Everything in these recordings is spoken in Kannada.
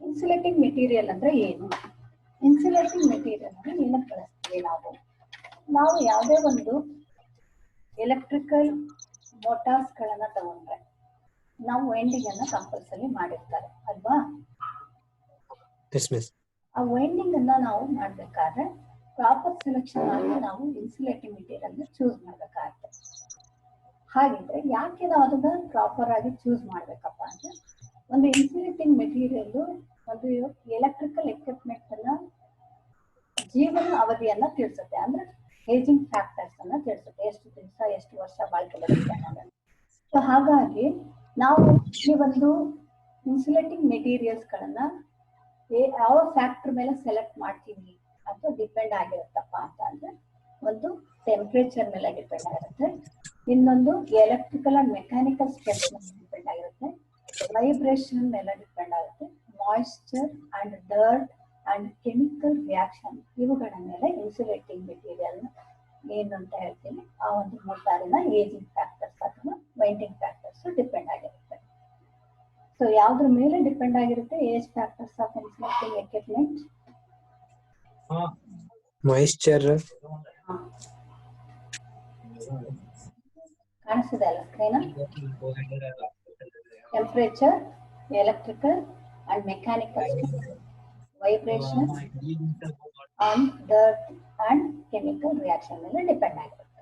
ಇನ್ಸುಲೇಟಿಂಗ್ ಮೆಟೀರಿಯಲ್ ಅಂದ್ರೆ ಏನು? ಇನ್ಸುಲೇಟಿಂಗ್ ಮೆಟೀರಿಯಲ್ ಅಂದ್ರೆ ಏನಕ್ಕೆ ಬಳಸ್ತೀವಿ ನಾವು ಯಾವುದೇ ಒಂದು ಎಲೆಕ್ಟ್ರಿಕಲ್ ಮೋಟಾರ್ಸ್ ಗಳನ್ನ ತಗೊಂಡ್ರೆ ನಾವು ವೈಂಡಿಂಗ್ ಅನ್ನ ಕಂಪಲ್ಸರಿ ಮಾಡಿರ್ತಾರೆ ಅಲ್ವಾ? ಆ ವೈಂಡಿಂಗ್ ಅನ್ನ ನಾವು ಮಾಡ್ಬೇಕಾದ್ರೆ ಪ್ರಾಪರ್ ಸೆಲೆಕ್ಷನ್ ಆಗಿ ನಾವು ಇನ್ಸುಲೇಟಿಂಗ್ ಮೆಟೀರಿಯಲ್ ಚೂಸ್ ಮಾಡ್ಬೇಕಾಗುತ್ತೆ. ಹಾಗಿದ್ರೆ ಯಾಕೆ ನಾವು ಅದನ್ನ ಪ್ರಾಪರ್ ಆಗಿ ಚೂಸ್ ಮಾಡ್ಬೇಕಪ್ಪ ಅಂದ್ರೆ, ಒಂದು ಇನ್ಸುಲೇಟಿಂಗ್ ಮೆಟೀರಿಯಲ್ ಒಂದು ಎಲೆಕ್ಟ್ರಿಕಲ್ ಎಕ್ವಿಪ್ಮೆಂಟ್ ಅನ್ನ ಜೀವನ ಅವಧಿಯನ್ನ ತಿಳಿಸುತ್ತೆ. ಅಂದ್ರೆ ಏಜಿಂಗ್ ಫ್ಯಾಕ್ಟರ್ಸ್ ಅನ್ನ ತಿಳಿಸುತ್ತೆ, ಎಷ್ಟು ದಿವಸ ಎಷ್ಟು ವರ್ಷ ಬಾಳಿಕೆ ಬರುತ್ತೆ ಅನ್ನೋದನ್ನ. ಸೊ ಹಾಗಾಗಿ ನಾವು ಈ ಒಂದು ಇನ್ಸುಲೇಟಿಂಗ್ ಮೆಟೀರಿಯಲ್ಸ್ ಗಳನ್ನ ಯಾವ ಫ್ಯಾಕ್ಟರ್ ಮೇಲೆ ಸೆಲೆಕ್ಟ್ ಮಾಡ್ತೀವಿ ಅಂತ ಡಿಪೆಂಡ್ ಆಗಿರುತ್ತಪ್ಪ ಅಂತ ಅಂದ್ರೆ, ಒಂದು ಟೆಂಪರೇಚರ್ ಮೇಲೆ ಡಿಪೆಂಡ್ ಆಗಿರುತ್ತೆ, ಇನ್ನೊಂದು ಎಲೆಕ್ಟ್ರಿಕಲ್ ಅಂಡ್ ಮೆಕ್ಯಾನಿಕಲ್ ಸ್ಟ್ರೆಂತ್ ಮೇಲೆ ಡಿಪೆಂಡ್ ಆಗಿರುತ್ತೆ, ವೈಬ್ರೇಷನ್ ಮೇಲೆ ಡಿಪೆಂಡ್ ಆಗುತ್ತೆ, moisture and dirt and chemical reaction ಇವುಗಳ ಮೇಲೆ ಇನ್ಸುಲೇಟಿಂಗ್ ಮೆಟೀರಿಯಲ್ ಏನು ಅಂತ ಹೇಳ್ತೀನಿ ಆ ಒಂದು ಮೋಟಾರಿನ ಏಜಿಂಗ್ ಫ್ಯಾಕ್ಟರ್ಸ್ ಅಥವಾ ವೈಂಡಿಂಗ್ ಫ್ಯಾಕ್ಟರ್ಸ್ ಡಿಪೆಂಡ್ ಆಗಿರುತ್ತೆ. ಸೊ ಯಾವ್ದ್ರ ಮೇಲೆ ಡಿಪೆಂಡ್ ಆಗಿರುತ್ತೆ age factors of insulating equipment? Moisture ಕಾಣಿಸ್ತಿದೆ ಅಲ್ಲ screen? Temperature, electrical and mechanical, vibration and dirt and chemical reaction ಮೇಲೆ ಡಿಪೆಂಡ್ ಆಗಿರುತ್ತೆ.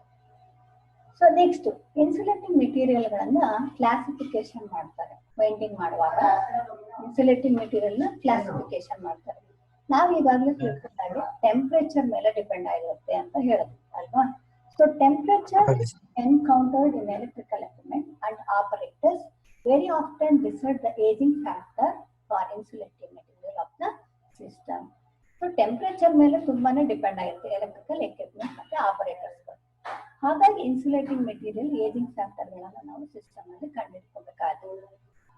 ಸೊ ನೆಕ್ಸ್ಟ್ ಇನ್ಸುಲೇಟಿಂಗ್ ಮೆಟೀರಿಯಲ್ ಗಳನ್ನ ಕ್ಲಾಸಿಫಿಕೇಶನ್ ಮಾಡ್ತಾರೆ. ವೈಂಡಿಂಗ್ ಮಾಡುವಾಗ ಇನ್ಸುಲೇಟಿಂಗ್ ಮೆಟೀರಿಯಲ್ ನ ಕ್ಲಾಸಿಫಿಕೇಶನ್ ಮಾಡ್ತಾರೆ. ನಾವು ಈಗಾಗಲೇ ತಿಳ್ಕೊಂಡಾಗ ಟೆಂಪರೇಚರ್ ಮೇಲೆ ಡಿಪೆಂಡ್ ಆಗಿರುತ್ತೆ ಅಂತ ಹೇಳುತ್ತೆ ಅಲ್ವಾ? So temperature encountered in electrical equipment and operators very often decide the aging factor for insulating material of the system. So temperature ಮೇಲೆ ತುಂಬಾನೇ ಡಿಪೆಂಡ್ ಆಗಿರುತ್ತೆ ಎಲೆಕ್ಟ್ರಿಕಲ್ ಎಕ್ವಿಪ್ಮೆಂಟ್ ಮತ್ತೆ ಆಪರೇಟರ್ಸ್. ಹಾಗಾಗಿ ಇನ್ಸುಲೇಟಿಂಗ್ ಮೆಟೀರಿಯಲ್ ಏಜಿಂಗ್ ಫ್ಯಾಕ್ಟರ್ ಗಳನ್ನ ನಾವು ಸಿಸ್ಟಮ್ ಅಲ್ಲಿ ಕಂಡುಹಿಡ್ಕೋಬೇಕಾಗುತ್ತೆ.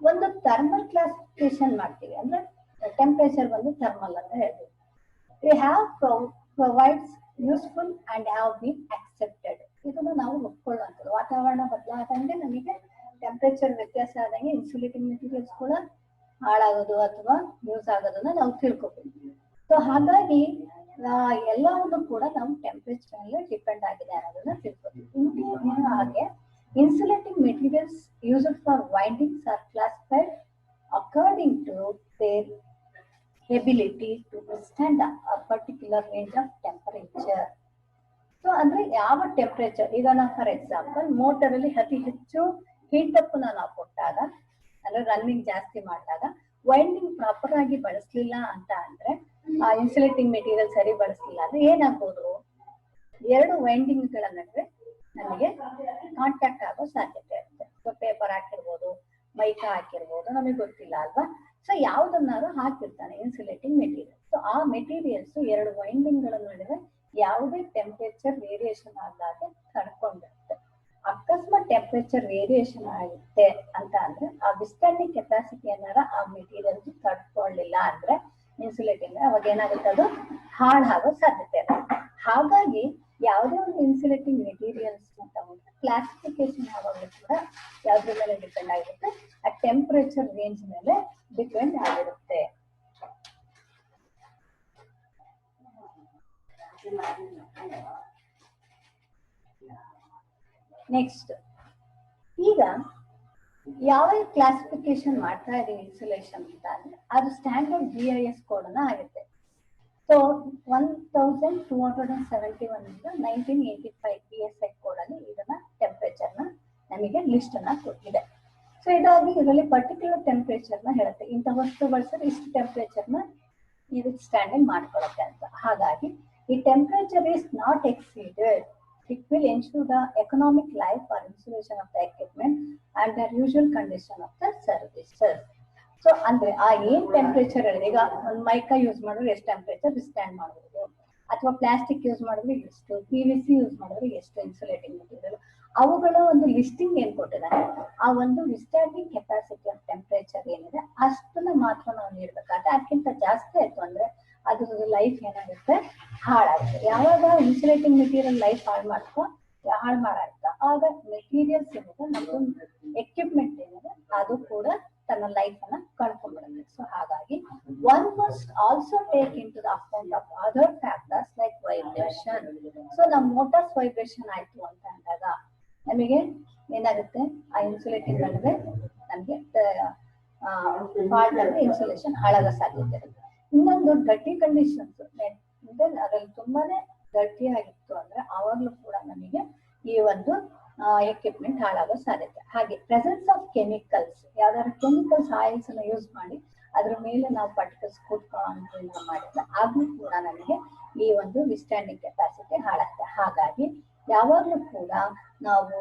ಒಂದು ಥರ್ಮಲ್ ಕ್ಲಾಸಿಫಿಕೇಶನ್ ಮಾಡ್ತೀವಿ ಅಂದ್ರೆ ಟೆಂಪರೇಚರ್ ಬಂದು ಥರ್ಮಲ್ ಅಂತ ಹೇಳ್ತೀವಿ. We have provides useful and have been accepted. ಇದನ್ನು ನಾವು ಒಪ್ಕೊಳ್ಳುವಂಥದ್ದು. ವಾತಾವರಣ ಬದಲಾದಂಗೆ ನಮಗೆ ಟೆಂಪರೇಚರ್ ವ್ಯತ್ಯಾಸ ಆದಂಗೆ ಇನ್ಸುಲೇಟಿಂಗ್ ಮೆಟೀರಿಯಲ್ಸ್ ಕೂಡ ಹಾಳಾಗೋದು ಅಥವಾ ಯೂಸ್ ಆಗೋದನ್ನ ನಾವು ತಿಳ್ಕೊಬೇಕು. ಸೊ ಹಾಗಾಗಿ ಎಲ್ಲವನ್ನು ಕೂಡ ನಾವು ಟೆಂಪರೇಚರ್ ಮೇಲೆ ಡಿಪೆಂಡ್ ಆಗಿದೆ ಅನ್ನೋದನ್ನ ತಿಳ್ಕೊತೀವಿ. ಹಾಗೆ insulating materials used for windings are classified according to their ability to withstand a particular range of temperature. So ಅಂದ್ರೆ ಯಾವ ಟೆಂಪರೇಚರ್, ಈಗ ನಾವು ಫಾರ್ ಎಕ್ಸಾಂಪಲ್ ಮೋಟರ್ ಅಲ್ಲಿ ಅತಿ ಹೆಚ್ಚು ಹೀಟ್ ಅಪ್ ನಾವು ಕೊಟ್ಟಾಗ ಅಂದ್ರೆ ರನ್ನಿಂಗ್ ಜಾಸ್ತಿ ಮಾಡಿದಾಗ ವೈಂಡಿಂಗ್ ಪ್ರಾಪರ್ ಆಗಿ ಬಳಸಲಿಲ್ಲ ಅಂತ ಅಂದ್ರೆ, ಆ ಇನ್ಸುಲೇಟಿಂಗ್ ಮೆಟೀರಿಯಲ್ ಸರಿ ಬಳಸಲಿಲ್ಲ ಅಂದ್ರೆ ಏನಾಗ್ಬೋದು, ಎರಡು ವೈಂಡಿಂಗ್ ಗಳ ನಡುವೆ ನಮಗೆ ಕಾಂಟ್ಯಾಕ್ಟ್ ಆಗೋ ಸಾಧ್ಯತೆ ಇರುತ್ತೆ. ಸೊ ಪೇಪರ್ ಹಾಕಿರ್ಬೋದು, ಮೈಕಾ ಹಾಕಿರ್ಬೋದು, ನಮಗೆ ಗೊತ್ತಿಲ್ಲ ಅಲ್ವಾ? ಸೊ ಯಾವ್ದನ್ನಾದ್ರೂ ಹಾಕಿರ್ತಾನೆ ಇನ್ಸುಲೇಟಿಂಗ್ ಮೆಟೀರಿಯಲ್. ಸೊ ಆ ಮೆಟೀರಿಯಲ್ಸ್ ಎರಡು ವೈಂಡಿಂಗ್ ಗಳ ನಡುವೆ ಯಾವುದೇ ಟೆಂಪರೇಚರ್ ವೇರಿಯೇಷನ್ ಆದಾಗ ತಡ್ಕೊಂಡಿರುತ್ತೆ. ಅಕಸ್ಮಾತ್ ಟೆಂಪರೇಚರ್ ವೇರಿಯೇಷನ್ ಆಗುತ್ತೆ ಅಂತ ಅಂದ್ರೆ ಆ ವಿಸ್ಟ್ಯಾಂಡಿಂಗ್ ಕೆಪಾಸಿಟಿ ಏನಾರ ಆ ಮೆಟೀರಿಯಲ್ ತಡ್ಕೊಳ್ಳಿಲ್ಲ ಅಂದ್ರೆ ಇನ್ಸುಲೇಟಿಂಗ್ ಅವಾಗ ಏನಾಗುತ್ತೆ, ಅದು ಹಾಳಾಗೋ ಸಾಧ್ಯತೆ ಇದೆ. ಹಾಗಾಗಿ ಯಾವುದೇ ಒಂದು ಇನ್ಸುಲೇಟಿಂಗ್ ಮೆಟೀರಿಯಲ್ಸ್ ತಗೊಂಡ್ರೆ ಕ್ಲಾಸಿಫಿಕೇಶನ್ ಯಾವಾಗಲೂ ಕೂಡ ಯಾವ್ದ್ರ ಮೇಲೆ ಡಿಪೆಂಡ್ ಆಗಿರುತ್ತೆ, ಆ ಟೆಂಪರೇಚರ್ ರೇಂಜ್ ಮೇಲೆ ಡಿಪೆಂಡ್ ಆಗಿರುತ್ತೆ. ನೆಕ್ಸ್ಟ್ ಈಗ ಯಾವ ಕ್ಲಾಸಿಫಿಕೇಶನ್ ಮಾಡ್ತಾ ಇದೀವಿ ಇನ್ಸುಲೇಷನ್ ಅಂತ ಅಂದ್ರೆ ಅದು ಸ್ಟ್ಯಾಂಡರ್ಡ್ BIS ಕೋಡ್ ಅನ್ನ ಆಗುತ್ತೆ. ಸೊ 1271 ಇಂದ 1985 PSI ಕೋಡ್ ಅಲ್ಲಿ ಇದನ್ನ ಟೆಂಪರೇಚರ್ ನ ನಮಗೆ ಲಿಸ್ಟ್ ಅನ್ನ ಕೊಟ್ಟಿದೆ. ಸೊ ಇದಾಗಿ ಇದರಲ್ಲಿ ಪರ್ಟಿಕ್ಯುಲರ್ ಟೆಂಪರೇಚರ್ ನ ಹೇಳುತ್ತೆ, ಇಂಥ ವಸ್ತು ಬಳಸಿದ್ರೆ ಇಷ್ಟು ಟೆಂಪರೇಚರ್ ನ ಇದಕ್ಕೆ ಸ್ಟ್ಯಾಂಡರ್ಡ್ ಮಾಡ್ಕೊಳ್ಳುತ್ತೆ ಅಂತ. ಹಾಗಾಗಿ ಈ temperature is not exceeded, it will ensure the economic life or installation of the equipment and the usual condition of the services. So ಅಂದ್ರೆ ಆ ಏನ್ ಟೆಂಪರೇಚರ್ ಹೇಳಿದೆ, ಈಗ ಒಂದು ಮೈಕಾ ಯೂಸ್ ಮಾಡಿದ್ರೆ ಎಷ್ಟು ಟೆಂಪರೇಚರ್ ವಿಸ್ಟ್ಯಾಂಡ್ ಮಾಡಬಹುದು, ಅಥವಾ ಪ್ಲಾಸ್ಟಿಕ್ ಯೂಸ್ ಮಾಡಿದ್ರೆ ಎಷ್ಟು, PVC ಯೂಸ್ ಮಾಡಿದ್ರೆ ಎಷ್ಟು ಇನ್ಸುಲೇಟಿಂಗ್ ಮೆಟೀರಿಯಲ್, ಅವುಗಳ ಒಂದು ಲಿಸ್ಟಿಂಗ್ ಏನ್ ಕೊಟ್ಟಿದ್ದಾರೆ, ಆ ಒಂದು ವಿಸ್ಟ್ಯಾಂಡಿಂಗ್ ಕೆಪಾಸಿಟಿ ಆಫ್ ಟೆಂಪರೇಚರ್ ಏನಿದೆ ಅಷ್ಟನ್ನ ಮಾತ್ರ ನಾವು ನೀಡ್ಬೇಕಾದ್ರೆ, ಅದಕ್ಕಿಂತ ಜಾಸ್ತಿ ಆಯ್ತು ಅಂದ್ರೆ ಅದ್ರ ಲೈಫ್ ಏನಾಗುತ್ತೆ, ಹಾಳಾಗುತ್ತೆ. ಯಾವಾಗ ಇನ್ಸುಲೇಟಿಂಗ್ ಮೆಟೀರಿಯಲ್ ಲೈಫ್ ಹಾಳು ಮಾಡಾಯ್ತಾ ಆಗ ಮೆಟೀರಿಯಲ್ಸ್ ಏನಿದೆ ನಮ್ದು ಎಕ್ವಿಪ್ಮೆಂಟ್ ಏನಿದೆ ಅದು ಕೂಡ ತನ್ನ ಲೈಫ್ ಅನ್ನ ಕಳ್ಕೊಂಡ್ಬಿಡುತ್ತೆ. ಸೊ ಹಾಗಾಗಿ one must also take into the account of other factors like vibration. So ನಮ್ಮ ಮೋಟಾರ್ಸ್ ವೈಬ್ರೇಷನ್ ಆಯ್ತು ಅಂತ ಅಂದಾಗ ನಮಗೆ ಏನಾಗುತ್ತೆ, ಆ ಇನ್ಸುಲೇಟಿಂಗ್ ನಡುವೆ ನಮಗೆ ಫಾಲ್ಟ್ ಅಂದ್ರೆ ಇನ್ಸುಲೇಷನ್ ಹಾಳಾಗೋ ಸಾಧ್ಯತೆ ಇರುತ್ತೆ. ಇನ್ನೊಂದು ಡರ್ಟಿ ಕಂಡೀಷನ್ಸ್, ಅದ್ರಲ್ಲಿ ತುಂಬಾನೇ ಡರ್ಟಿ ಆಗಿತ್ತು ಅಂದ್ರೆ ಅವಾಗ್ಲೂ ಕೂಡ ನಮಗೆ ಈ ಒಂದು ಎಕ್ವಿಪ್ಮೆಂಟ್ ಹಾಳಾಗೋ ಸಾಧ್ಯತೆ. ಹಾಗೆ ಪ್ರೆಸೆನ್ಸ್ ಆಫ್ ಕೆಮಿಕಲ್ಸ್, ಯಾವ್ದಾದ್ರು ಕೆಮಿಕಲ್ಸ್ ಆಯಿಲ್ಸ್ ಅನ್ನ ಯೂಸ್ ಮಾಡಿ ಅದ್ರ ಮೇಲೆ ನಾವು ಪಾರ್ಟಿಕಲ್ಸ್ ಕೂತ್ಕೊಳ್ಳೋ ಮಾಡಿದ್ರೆ ಆಗ್ಲೂ ಕೂಡ ನಮಗೆ ಈ ಒಂದು ವಿಸ್ಟ್ಯಾಂಡಿಂಗ್ ಕೆಪಾಸಿಟಿ ಹಾಳಾಗುತ್ತೆ. ಹಾಗಾಗಿ ಯಾವಾಗ್ಲೂ ಕೂಡ ನಾವು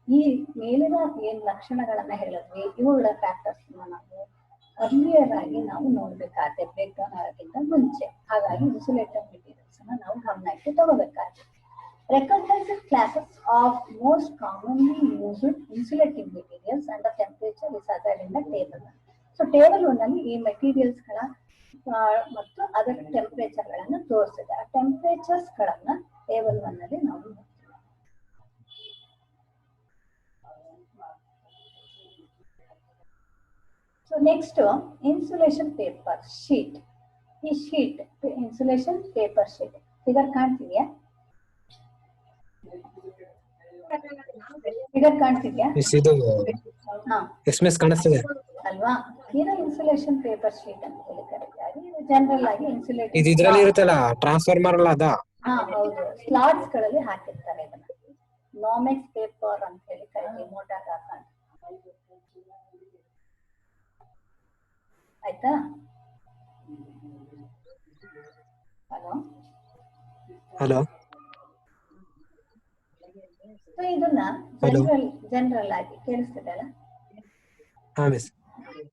ಈ ಮೇಲಿನ ಏನ್ ಲಕ್ಷಣಗಳನ್ನ ಹೇಳಿದ್ವಿ ಇವುಗಳ ಫ್ಯಾಕ್ಟರ್ಸ್ ನಾವು ಅರ್ಲಿಯರ್ ಆಗಿ ನಾವು ನೋಡ್ಬೇಕಾಗುತ್ತೆ ಬ್ರೇಕ್ ಡೌನ್ ಆಗೋಕ್ಕಿಂತ ಮುಂಚೆ. ಹಾಗಾಗಿ ಇನ್ಸುಲೇಟರ್ ಮೆಟೀರಿಯಲ್ಸ್ ಅನ್ನ ನಾವು ಗಮನ ಇಟ್ಟು ತಗೋಬೇಕಾಗುತ್ತೆ. Recognized classes of most commonly used insulating materials and the temperature is assigned in the table. So table 1 ಅಲ್ಲಿ ಈ ಮೆಟೀರಿಯಲ್ಸ್ ಗಳ ಮತ್ತು ಅದರ ಟೆಂಪರೇಚರ್ ಗಳನ್ನ ತೋರಿಸಿದೆ. ಆ ಟೆಂಪರೇಚರ್ಸ್ ಗಳನ್ನ ಟೇಬಲ್ 1 ಅಲ್ಲಿ ನಾವು ನೋಡ್ತೀವಿ. So next insulation paper sheet. ಈ sheet insulation paper sheet figure ಕಾಣ್ತಿದ್ಯಾ? ಫಿಗರ್ ಕಾಣ್ತಿದ್ಯಾ? ಅಲ್ವಾ? ಇದು ಇನ್ಸುಲೇಷನ್ ಪೇಪರ್ ಶೀಟ್ ಅಂತ ಹೇಳಿ ಕರೀತಾರೆ. ಇದು ಜನರಲ್ ಆಗಿ ಇನ್ಸುಲೇಟೆಡ್ ಇದು ಇದರಲ್ಲಿ ಇರುತ್ತಲ್ಲ ಟ್ರಾನ್ಸ್ಫಾರ್ಮರ್ ಅಲ್ಲ ಅದ? ಹೌದು, ಸ್ಲಾಟ್ಸ್ ಗಳಲ್ಲಿ ಹಾಕಿರ್ತಾರೆ ಇದನ್ನ. ನಾಮೆಕ್ಸ್ ಪೇಪರ್ ಅಂತ ಹೇಳಿ ಕರೀತೀವಿ ಮೋಟಾರ್ ಹಾಕೊಂಡು. ಆಯ್ತಾ? Hello hello. ಸೊ ಇದನ್ನ ಜನರಲ್ ಆಗಿ ಕೇಳಿಸ್ತಿದೆಯಲ್ಲ?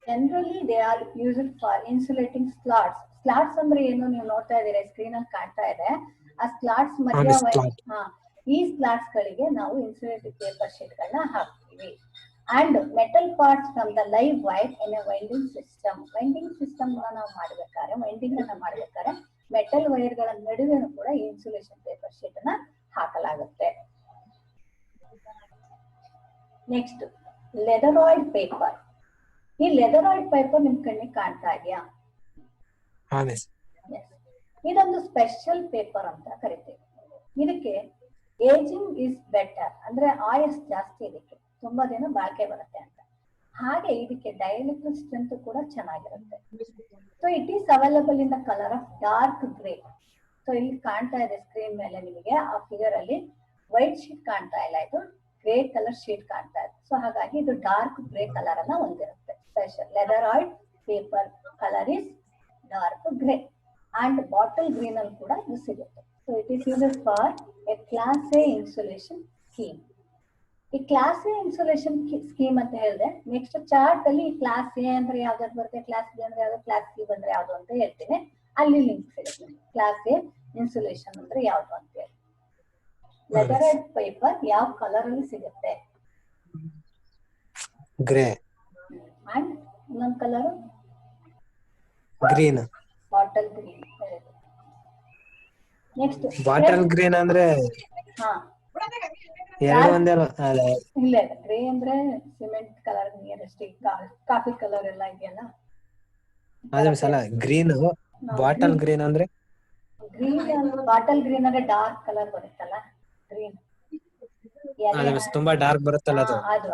Generally they are used for insulating slots. Slots ಅಂದ್ರೆ ಏನು ನೀವು ನೋಡ್ತಾ ಇದ್ದೀರಾ ಸ್ಕ್ರೀನ್ ಅಲ್ಲಿ ಕಾಣ್ತಾ ಇದೆ. ಆ ಸ್ಲಾಟ್ಸ್ ಮಧ್ಯ ಈ ಸ್ಲಾಟ್ಸ್ ಗಳಿಗೆ ನಾವು ಇನ್ಸುಲೇಟಿಂಗ್ ಪೇಪರ್ ಶೀಟ್ ಗಳನ್ನ ಹಾಕ್ತೀವಿ. And metal parts from the live wire in a winding system. Winding system ನಾವು ಮಾಡ್ಬೇಕಾದ್ರೆ ಮೆಟಲ್ ವೈರ್ ಗಳ ನಡುವೆ ಕೂಡ ಇನ್ಸುಲೇಷನ್ ಪೇಪರ್ ಶೀಟ್ ಅನ್ನ ಹಾಕಲಾಗುತ್ತೆ. Next ಲೆದರಾಯ್ಡ್ paper. ಈ ಲೆದರಾಯ್ಡ್ ಪೇಪರ್ ನಿಮ್ ಕಣ್ಣಿಗೆ ಕಾಣ್ತಾ ಇದೆಯಾ? ಇದೊಂದು ಸ್ಪೆಷಲ್ ಪೇಪರ್ ಅಂತ ಕರಿತೀವಿ. ಇದಕ್ಕೆ ಏಜಿಂಗ್ ಇಸ್ ಬೆಟರ್, ಅಂದ್ರೆ ಆಯಸ್ ಜಾಸ್ತಿ, ಇದಕ್ಕೆ ತುಂಬಾ ದಿನ ಬಾಳಿಕೆ ಬರುತ್ತೆ ಅಂತ. ಹಾಗೆ ಇದಕ್ಕೆ ಡೈಎಲೆಕ್ಟ್ರಿಕ್ ಸ್ಟ್ರೆಂತ್ ಕೂಡ ಚೆನ್ನಾಗಿರುತ್ತೆ. So it is available in the colour of dark grey. So ಇಲ್ಲಿ ಕಾಣ್ತಾ ಇದೆ ಸ್ಕ್ರೀನ್ ಮೇಲೆ ನಿಮಗೆ ಆ ಫಿಗರ್ ಅಲ್ಲಿ ವೈಟ್ ಶೀಟ್ ಕಾಣ್ತಾ ಇಲ್ಲ, ಇದು ಗ್ರೇ ಕಲರ್ ಶೀಟ್ ಕಾಣ್ತಾ ಇದೆ. ಸೊ ಹಾಗಾಗಿ ಇದು ಡಾರ್ಕ್ ಗ್ರೇ ಕಲರ್ ಅನ್ನ ಹೊಂದಿರುತ್ತೆ. Special leatheroid paper colour is dark grey and bottle green ಅಲ್ಲಿ ಕೂಡ ಇದು ಸಿಗುತ್ತೆ. So it is used for a class A insulation scheme. ಈ ಕ್ಲಾಸ್ ಎ ಇನ್ಸುಲೇಷನ್ ಸ್ಕೀಮ್ ಅಂತ ಹೇಳಿದ್ರೆ ನೆಕ್ಸ್ಟ್ ಚಾರ್ಟ್ ಅಲ್ಲಿ ಕ್ಲಾಸ್ ಎ ಅಂದ್ರೆ ಯಾವ್ದಾದ್ರು ಬರುತ್ತೆ, ಕ್ಲಾಸ್ ಬಿ ಅಂದ್ರೆ ಯಾವ್ದು, ಕ್ಲಾಸ್ ಸಿ ಬಂದ್ರೆ ಯಾವ್ದು ಅಂತ ಹೇಳ್ತೀನಿ. ಅಲ್ಲಿ ಲಿಂಕ್ ಸಿಗುತ್ತೆ ಕ್ಲಾಸ್ ಎ ಇನ್ಸುಲೇಷನ್ ಅಂದ್ರೆ ಯಾವ್ದು ಅಂತ ಹೇಳಿ. ಲೆದರಾಯ್ಡ್ ಪೇಪರ್ ಯಾವ ಕಲರ್ ಅಲ್ಲಿ ಸಿಗುತ್ತೆ? ಗ್ರೇ. ಅಂಡ್ ಇನ್ನೊಂದು colour green. Bottle green. Next bottle green ಅಂದ್ರೆ ಎರಡು ಒಂದೇ ಅಲ್ಲ? ಇಲ್ಲ, ಗ್ರೇ ಅಂದ್ರೆ cement colour nearest. Coffee colour ಎಲ್ಲ ಇದೆಯಲ್ಲ ಅದೇ ಸಲ ಗ್ರೀನ್. ಬಾಟಲ್ ಗ್ರೀನ್ ಅಂದ್ರೆ ಬಾಟಲ್ ಗ್ರೀನ್ ಅಂದ್ರೆ ಡಾರ್ಕ್ ಕಲರ್ ಬರುತ್ತಲ್ಲ ಗ್ರೀನ್, ತುಂಬಾ ಡಾರ್ಕ್ ಬರುತ್ತಲ್ಲ ಅದು.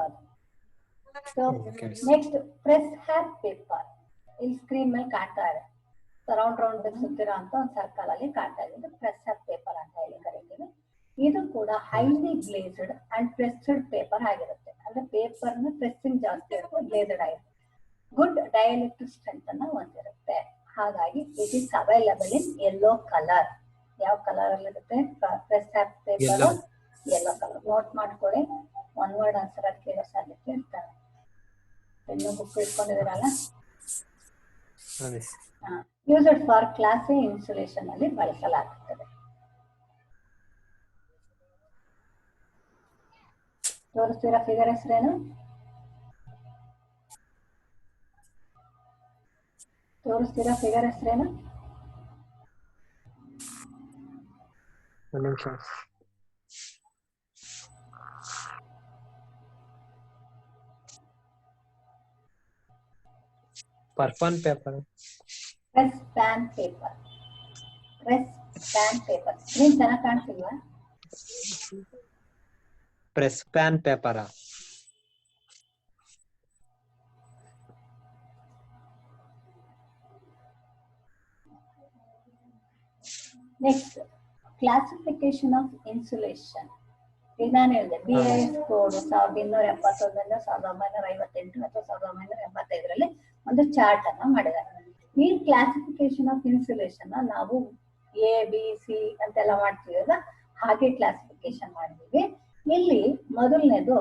Next press hap paper. ಇಲ್ಲಿ ಸ್ಕ್ರೀನ್ ಮೇಲೆ ಕಾಣ್ತಾ ಇದೆ, ರೌಂಡ್ ಸುತ್ತಿರೋ ಅಂತ ಒಂದು ಸರ್ಕಲ್ ಅಲ್ಲಿ ಕಾಣ್ತಾ ಇದೆ. ಪ್ರೆಸ್ ಹ್ಯಾಪ್ ಪೇಪರ್ ಅಂತ ಹೇಳಿ ಕರೀತೀವಿ. ಇದು ಕೂಡ ಹೈಲಿ ಗ್ಲೇಸ್ಡ್ ಅಂಡ್ ಪ್ರೆಸ್ಡ್ ಪೇಪರ್ ಆಗಿರುತ್ತೆ. ಅಂದ್ರೆ ಪೇಪರ್ ನ ಪ್ರೆಸ್ಸಿಂಗ್ ಜಾಸ್ತಿ ಇರುತ್ತೆ, ಗ್ಲೇಸ್ಡ್ ಆಗಿರುತ್ತೆ. ಗುಡ್ ಡೈಎಲೆಕ್ಟ್ರಿಕ್ ಸ್ಟ್ರೆಂತ್ ಅನ್ನ ಹೊಂದಿರುತ್ತೆ. ಹಾಗಾಗಿ it is available in yellow colour. ಯಾವ ಕಲರ್ ಅಲ್ಲಿ ಇರುತ್ತೆ? Press hap paper yellow colour. Note ಮಾಡ್ಕೊಳ್ಳಿ, ಒನ್ ವರ್ಡ್ ಆನ್ಸರ್ ಅಲ್ಲಿ ಕೇಳೋ ಸಾಧ್ಯತೆ ಇರ್ತಾರೆ. ಇನ್ನೂ ಬುಕ್ ಇಟ್ಕೊಂಡಿದ್ದೀರಲ್ಲ? Used for class A insulation ಅಲ್ಲಿ ಬಳಸಲಾಗುತ್ತದೆ. ತೋರಿಸ್ತೀರಾ ಫಿಗರ್ ಹೆಸರೇನು? ಒಂದು ನಿಮಿಷ. ಪರ್ಫಾನ್ paper. Press pan paper. Press pan paper. Screen ಚೆನ್ನಾಗಿ ಕಾಣಿಸಿಲ್ವಾ? Press pan paper. Next classification of insulation. ಈಗ ನಾನು ಹೇಳಿದೆ BIS ಕೋಡ್ 1271 1958 ಅಥವಾ 1985ರಲ್ಲಿ ಒಂದು ಚಾರ್ಟ್ ಅನ್ನ ಮಾಡಿದ್ದಾರೆ. ಈ ಕ್ಲಾಸಿಫಿಕೇಶನ್ ಆಫ್ ಇನ್ಸುಲೇಷನ್ ನಾವು ABC ಅಂತೆಲ್ಲ ಮಾಡ್ತೀವಲ್ಲ, ಹಾಗೆ ಕ್ಲಾಸಿಫಿಕೇಶನ್ ಮಾಡಿದೀವಿ. ಇಲ್ಲಿ ಮೊದಲನೇದು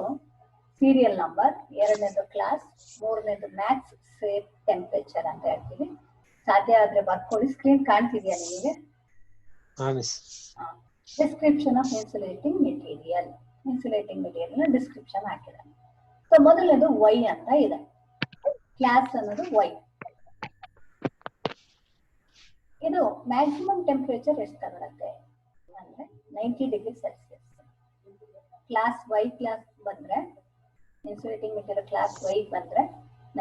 ಸೀರಿಯಲ್ ನಂಬರ್, ಎರಡನೇದು ಕ್ಲಾಸ್, ಮೂರನೇದು ಮ್ಯಾಕ್ಸ್ ಸೇಫ್ ಟೆಂಪರೇಚರ್ ಅಂತ ಹೇಳ್ತೀವಿ. ಸಾಧ್ಯ ಆದ್ರೆ ಬರ್ಕೊಳ್ಳಿ. ಸ್ಕ್ರೀನ್ ಕಾಣ್ತಿದ್ಯಾ ನಿಮಗೆ? Description of insulating material. Insulating material description ಹಾಕಿದ್ದಾರೆ. ಸೊ ಮೊದಲನೇದು Y ಅಂತ ಇದೆ. ಕ್ಲಾಸ್ ಅನ್ನೋದು Y. ಇದು ಮ್ಯಾಕ್ಸಿಮಮ್ ಟೆಂಪರೇಚರ್ ಎಷ್ಟು ತಗೊಳುತ್ತೆ ಅಂದ್ರೆ 90 degree Celsius. Class Y class ಬಂದ್ರೆ, ಇನ್ಸುಲೇಟಿಂಗ್ ಮೆಟೀರಿಯಲ್ ಕ್ಲಾಸ್ Y ಬಂದ್ರೆ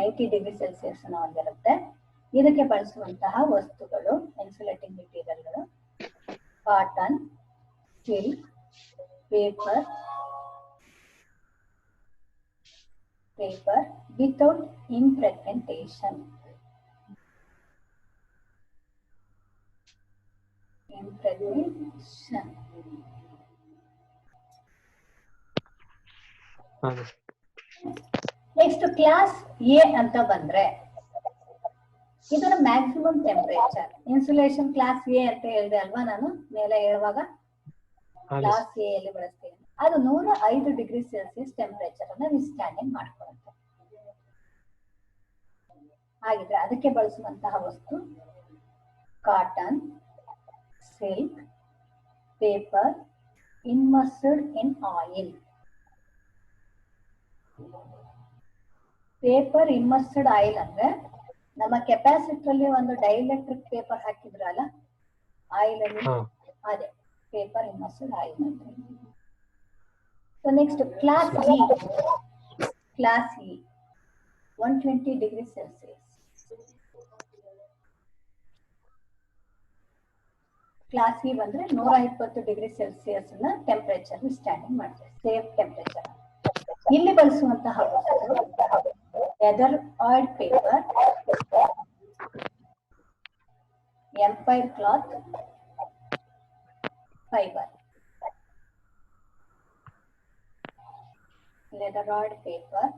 90 ಡಿಗ್ರಿ ಸೆಲ್ಸಿಯಸ್ ಹೊಂದಿರುತ್ತೆ. ಇದಕ್ಕೆ ಬಳಸುವಂತಹ ವಸ್ತುಗಳು, ಇನ್ಸುಲೇಟಿಂಗ್ ಮೆಟೀರಿಯಲ್ಗಳು cotton, silk, paper without impregnation. Next class A ಅಂತ ಬಂದ್ರೆ ಇದರ maximum temperature. Insulation class A ಅಂತ ಹೇಳಿದೆ ಅಲ್ವಾ ನಾನು ಮೇಲೆ ಹೇಳುವಾಗ, ಕ್ಲಾಸ್ A ಅಲ್ಲಿ ಬಳಸ್ತೀನಿ. ಅದು 105 ಡಿಗ್ರಿ ಸೆಲ್ಸಿಯಸ್ ಟೆಂಪರೇಚರ್ ಅನ್ನ ವಿಸ್ಟ್ಯಾಂಡಿಂಗ್ ಮಾಡ್ಕೊಳ್ಳುತ್ತೆ. ಹಾಗಿದ್ರೆ ಅದಕ್ಕೆ ಬಳಸುವಂತಹ ವಸ್ತು ಕಾಟನ್, ಸಿಲ್ಕ್, ಪೇಪರ್ ಇಮ್ಮರ್ಸ್ಡ್ ಇನ್ ಆಯಿಲ್. ಪೇಪರ್ ಇಮ್ಮರ್ಸ್ಡ್ ಆಯಿಲ್ ಅಂದ್ರೆ ನಮ್ಮ ಕೆಪಾಸಿಟರ್ ಅಲ್ಲಿ ಒಂದು ಡೈಎಲೆಕ್ಟ್ರಿಕ್ ಪೇಪರ್ ಹಾಕಿದ್ರಲ್ಲ ಆಯಿಲ್ ಅಲ್ಲಿ, ಅದೇ ಪೇಪರ್ ಇಮ್ಮರ್ಸ್ಡ್ ಆಯಿಲ್ ಅಂತ. So next class E. Class E 120 degree Celsius. ಕ್ಲಾಸ್ E ಬಂದ್ರೆ 120 ಡಿಗ್ರಿ ಸೆಲ್ಸಿಯಸ್ ನ ಟೆಂಪರೇಚರ್ ಸ್ಟ್ಯಾಂಡಿಂಗ್ ಮಾಡ್ತಾರೆ, ಸೇಫ್ ಟೆಂಪರೇಚರ್. ಇಲ್ಲಿ ಬಳಸುವಂತಹ leather oil paper, empire cloth fibre. Leather oil paper,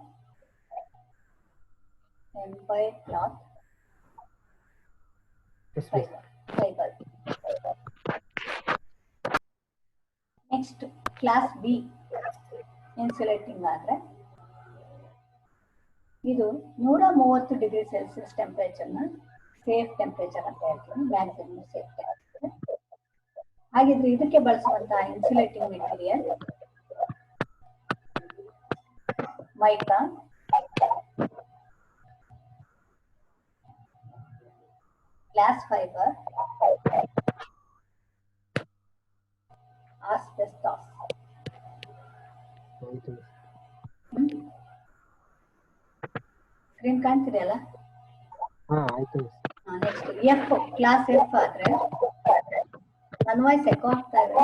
empire cloth fibre. Next class B insulating ಆದ್ರೆ ಇದು 130 ಡಿಗ್ರಿ ಸೆಲ್ಸಿಯಸ್ ಟೆಂಪರೇಚರ್ ನ ಸೇಫ್ ಟೆಂಪರೇಚರ್ ಅಂತ ಹೇಳ್ತೀವಿ, ಮ್ಯಾಕ್ಸಿಮಮ್ ಸೇಫ್ ಟೆಂಪರೇಚರ್. ಹಾಗಿದ್ರೆ ಇದಕ್ಕೆ ಬಳಸುವಂತಹ insulating material mica, glass fibre, asbestos. Screen ಕಾಣ್ತಿದೆಯಲ್ಲ? ನೆಕ್ಸ್ಟ್ F ಕ್ಲಾಸ್ F ಆದ್ರೆ ನನ್ನ ವಾಯ್ಸ್ ಎಕೋ ಆಗ್ತಾ ಇದೆ.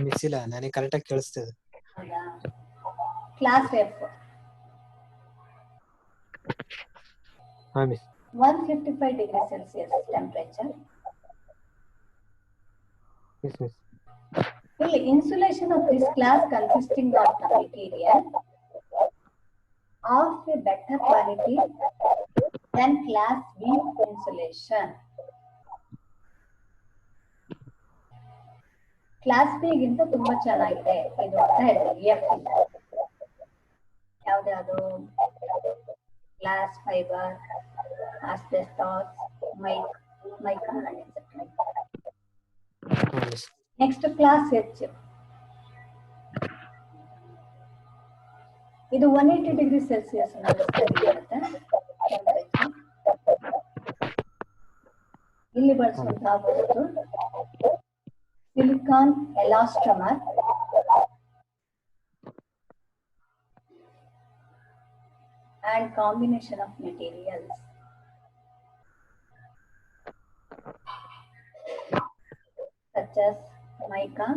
ಮಿಸ್ಸಿಲ್ಲ, ನನಗೆ ಕರೆಕ್ಟ್ ಆಗಿ ಕೇಳಿಸ್ತಿದೆ. ಹೌದಾ? Class F 155 degree Celsius temperature. ಇಲ್ಲಿ insulation of this class consisting of the material of a better quality than class B insulation. Class B ಗಿಂತ ತುಂಬಾ ಚೆನ್ನಾಗಿದೆ ಇದು ಅಂತ ಹೇಳ್ತೀವಿ. F ಯಾವ್ದು? Glass fibre, asbestos, mica and etcetera. Next class H. ಇದು 180 ಡಿಗ್ರಿ ಸೆಲ್ಸಿಯಸ್ ಇರುತ್ತೆ. ಇಲ್ಲಿ ಬಳಸುವಂತಹ ವಸ್ತು silicon and combination of materials. Such as mica,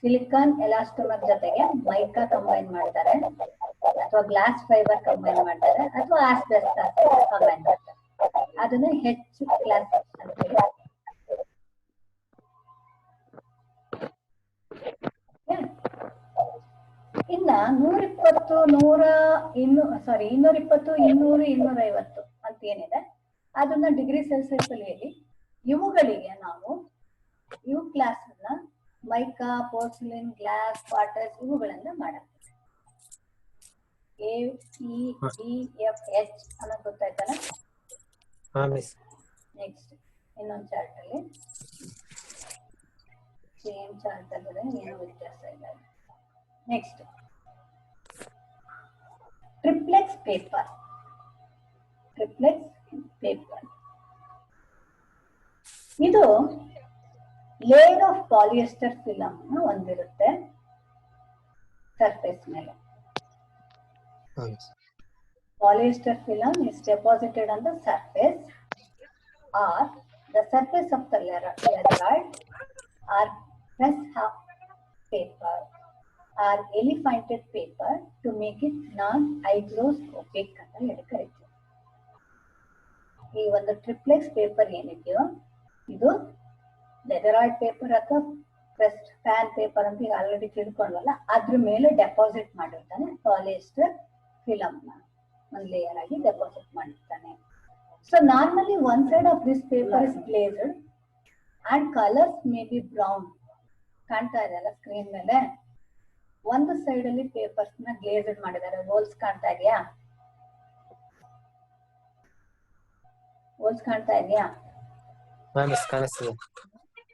silicon elastomer ಜೊತೆಗೆ mica combine ಮಾಡ್ತಾರೆ ಅಥವಾ glass fiber combine ಮಾಡ್ತಾರೆ ಅಥವಾ asbestos combine ಮಾಡ್ತಾರೆ. ಅದನ್ನ ಹೆಚ್ಚು ಕ್ಲಾಸ್ ಅಂತ ಹೇಳಿ. ಇನ್ನ 220, 200, 250 ಅಂತ ಏನಿದೆ ಅದನ್ನ ಡಿಗ್ರಿ ಸೆಲ್ಸಿಯಸ್ ಅಲ್ಲಿ ಹೇಳಿ. ಇವುಗಳಿಗೆ ನಾವು ಇವು ಕ್ಲಾಸ್ ಅನ್ನ ಮೈಕಾ, ಪೋರ್ಸಿಲಿನ್, ಗ್ಲಾಸ್, ವಾಟರ್ಸ್ ಇವುಗಳನ್ನ ಮಾಡಬಹುದು. A, E, D, F, H ಅನ್ನೋದು ಗೊತ್ತಾಯ್ತಲ್ಲ. ನೆಕ್ಸ್ಟ್ ಇನ್ನೊಂದು ಚಾರ್ಟ್ ಅಲ್ಲಿ ಸೇಮ್ ಚಾರ್ಟ್ ಅಲ್ಲಿ ಏನು ವ್ಯತ್ಯಾಸ ಇಲ್ಲ. Next triplex paper. ಇದು ಲೇಯರ್ ಆಫ್ ಪಾಲಿಯೆಸ್ಟರ್ ಫಿಲಮ್ ಹೊಂದಿರುತ್ತೆ ಸರ್ಫೇಸ್ ಮೇಲೆ. Polyester film is deposited on the surface or the surface of the lattice or press half paper or elephantine paper to make it non-hygroscopic ಅಂತ ಹೇಳಿ ಕರೀತೀವಿ. ಈ ಒಂದು ಟ್ರಿಪ್ಲೆಕ್ಸ್ ಪೇಪರ್ ಏನಿದೆಯೋ ಇದು ಲೆದರಾಯ್ಡ್ ಪೇಪರ್ ಅಥವಾ ಪ್ರೆಸ್ಡ್ ಫ್ಯಾನ್ ಪೇಪರ್ ಅಂತ ಈಗ ಆಲ್ರೆಡಿ ತಿಳ್ಕೊಂಡ್ವಲ್ಲ, ಅದ್ರ ಮೇಲೆ ಡೆಪಾಸಿಟ್ ಮಾಡಿರ್ತಾನೆ ಪಾಲಿಯೆಸ್ಟರ್ ಫಿಲಮ್ ನ ಒಂದು ಲೇಯರ್ ಆಗಿ ಡೆಪಾಸಿಟ್ ಮಾಡಿರ್ತಾನೆ. So normally one side of this paper is glazed and colours may be brown. ಕಾಣ್ತಾ ಇದೆ ಅಲ್ಲ ಸ್ಕ್ರೀನ್ ಮೇಲೆ, ಒಂದು ಸೈಡ್ ಅಲ್ಲಿ ಪೇಪರ್ಸ್ ನ ಗ್ಲೇಸ್ಡ್ ಮಾಡಿದ್ದಾರೆ. ಹೋಲ್ಸ್ ಕಾಣ್ತಾ ಇದೆಯಾ? ಹೋಲ್ಸ್ ಕಾಣ್ತಾ ಇದೆಯಾ